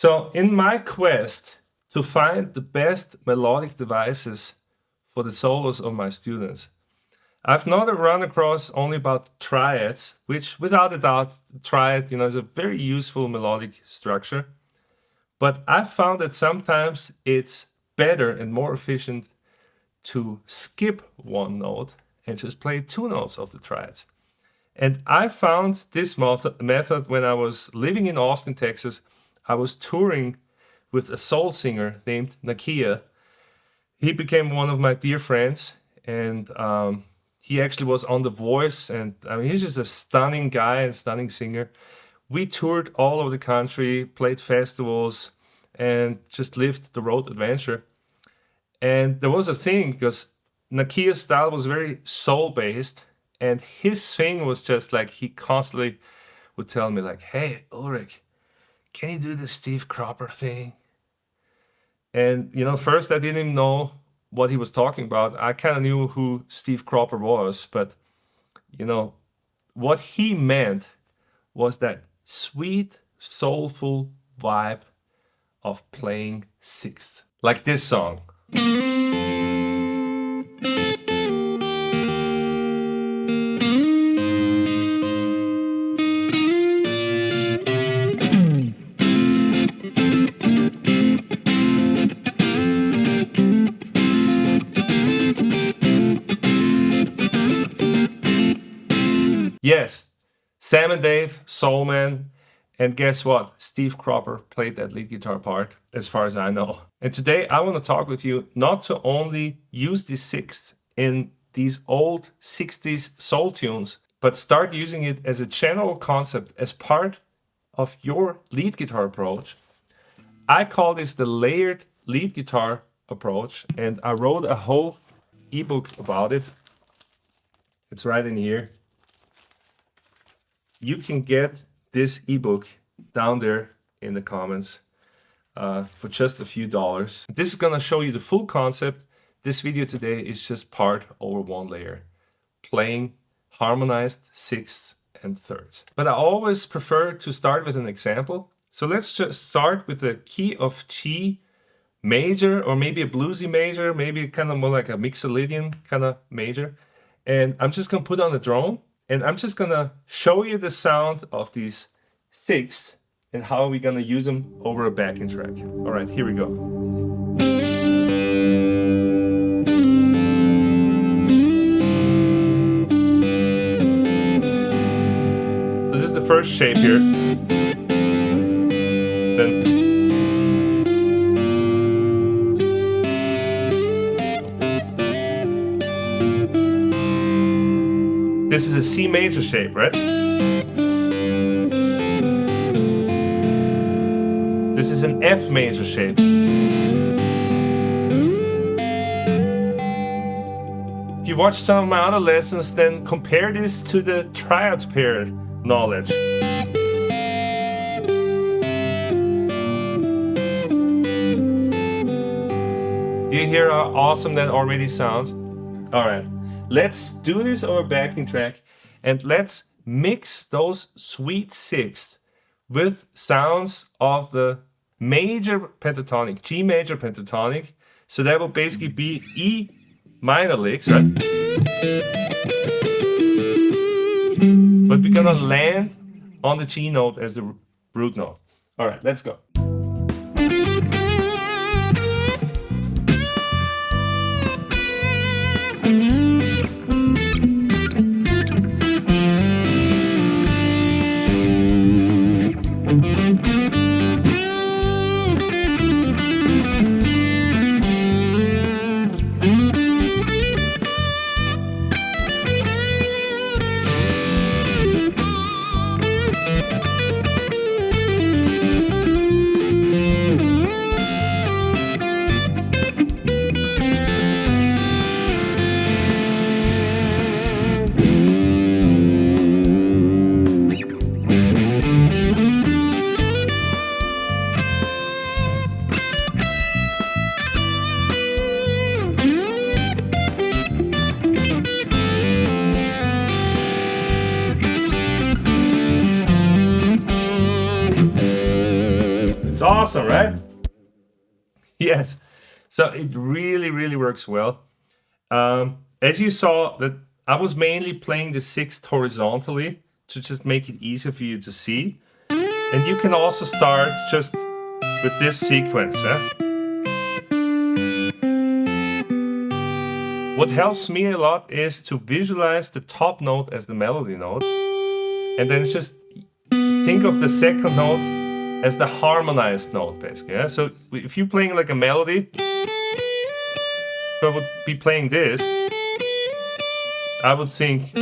So in my quest to find the best melodic devices for the solos of my students, I've not run across only about triads, which without a doubt, triad, is a very useful melodic structure. But I've found that sometimes it's better and more efficient to skip one note and just play two notes of the triads. And I found this method when I was living in Austin, Texas. I was touring with a soul singer named Nakia. He became one of my dear friends, and he actually was on The Voice, and he's just a stunning guy and stunning singer. We toured all over the country, played festivals, and just lived the road adventure. And there was a thing, because Nakia's style was very soul-based, and his thing was just like, he constantly would tell me like, hey, Ulrich, can you do the Steve Cropper thing? And, first I didn't even know what he was talking about. I kind of knew who Steve Cropper was, but, what he meant was that sweet, soulful vibe of playing sixths. Like this song. Yes, Sam and Dave, Soul Man, and guess what? Steve Cropper played that lead guitar part, as far as I know. And today I want to talk with you not to only use the sixth in these old 60s soul tunes, but start using it as a general concept, as part of your lead guitar approach. I call this the layered lead guitar approach, and I wrote a whole ebook about it. It's right in here. You can get this ebook down there in the comments for just a few dollars. This is going to show you the full concept. This video today is just part over one layer, playing harmonized sixths and thirds. But I always prefer to start with an example. So let's just start with the key of G major, or maybe a bluesy major, maybe kind of more like a Mixolydian kind of major. And I'm just going to put on the drone. And I'm just going to show you the sound of these sixths and how we're going to use them over a backing track. All right, here we go. So this is the first shape here. Then this is a C major shape, right? This is an F major shape. If you watch some of my other lessons, then compare this to the triad pair knowledge. Do you hear how awesome that already sounds? All right. Let's do this over a backing track, and let's mix those sweet sixths with sounds of the major pentatonic, G major pentatonic. So that will basically be E minor licks, right? But we're gonna land on the G note as the root note. All right, let's go. It's awesome, right? Yes. So it really, really works well. As you saw, that I was mainly playing the sixth horizontally to just make it easier for you to see. And you can also start just with this sequence. What helps me a lot is to visualize the top note as the melody note, and then just think of the second note as the harmonized note, basically. Yeah? So if you're playing like a melody, if I would be playing this, I would think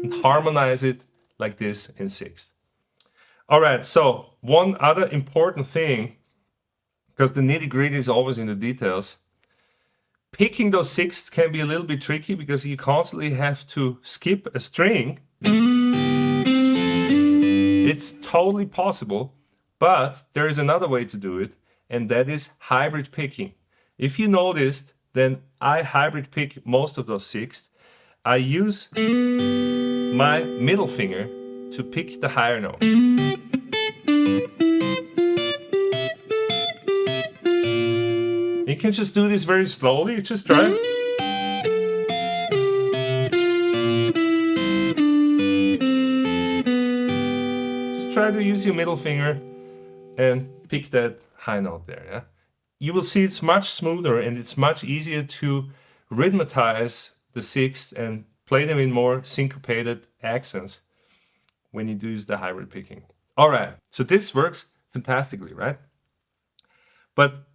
and harmonize it like this in sixth. All right, so one other important thing, because the nitty-gritty is always in the details, picking those sixths can be a little bit tricky because you constantly have to skip a string. It's totally possible, but there is another way to do it, and that is hybrid picking. If you noticed, then I hybrid pick most of those sixths. I use my middle finger to pick the higher note. You can just do this very slowly, just try. Just try to use your middle finger and pick that high note there. Yeah? You will see it's much smoother and it's much easier to rhythmatize the sixths and play them in more syncopated accents when you do use the hybrid picking. All right, so this works fantastically, right? But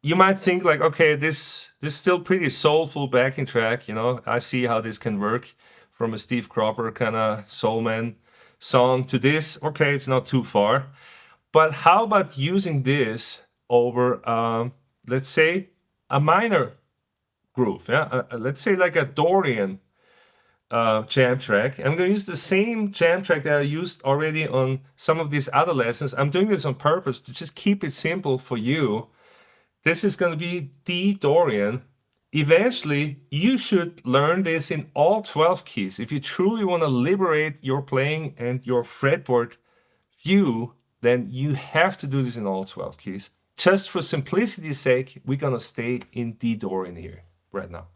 you might think like, okay, this is still pretty soulful backing track, you know. I see how this can work from a Steve Cropper kind of soulman song to this. Okay, it's not too far. But how about using this over, let's say, a minor groove? Yeah, let's say like a Dorian jam track. I'm going to use the same jam track that I used already on some of these other lessons. I'm doing this on purpose to just keep it simple for you. This is going to be D Dorian. Eventually, you should learn this in all 12 keys. If you truly want to liberate your playing and your fretboard view, then you have to do this in all 12 keys. Just for simplicity's sake, we're going to stay in D Dorian here right now.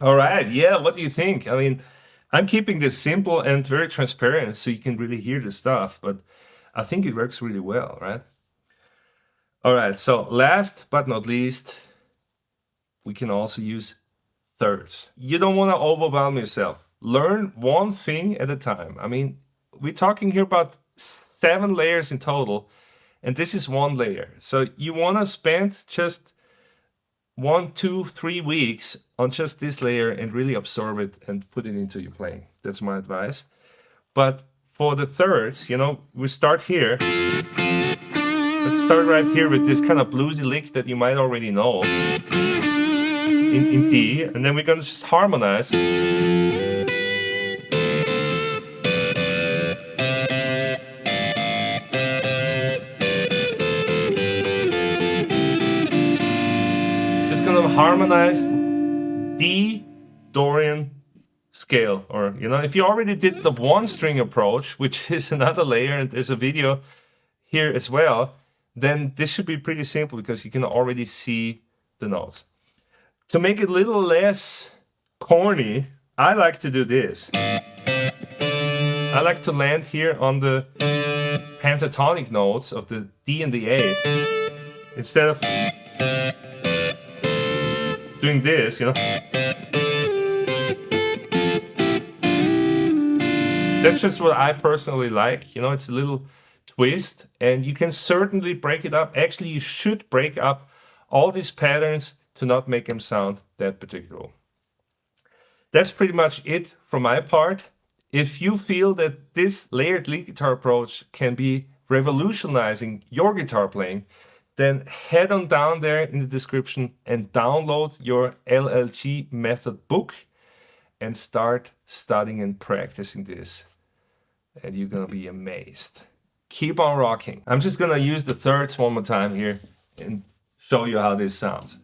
All right, yeah, what do you think? I mean, I'm keeping this simple and very transparent so you can really hear the stuff, but I think it works really well, right? All right, so last but not least, we can also use thirds. You don't want to overwhelm yourself. Learn one thing at a time. I mean, we're talking here about 7 layers in total, and this is one layer. So you want to spend just 1, 2, 3 weeks on just this layer and really absorb it and put it into your playing. That's my advice. But for the thirds, you know, we start here. Let's start right here with this kind of bluesy lick that you might already know in D, and then we're going to just harmonize. Kind of harmonized D Dorian scale, or you know, if you already did the one string approach, which is another layer, and there's a video here as well, then this should be pretty simple because you can already see the notes. To make it a little less corny, I like to do this. I like to land here on the pentatonic notes of the D and the A instead of doing this, you know. That's just what I personally like. You know, it's a little twist, and you can certainly break it up. Actually, you should break up all these patterns to not make them sound that particular. That's pretty much it from my part. If you feel that this layered lead guitar approach can be revolutionizing your guitar playing, then head on down there in the description and download your LLG method book and start studying and practicing this. And you're gonna be amazed. Keep on rocking. I'm just gonna use the thirds one more time here and show you how this sounds.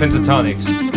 Pentatonics.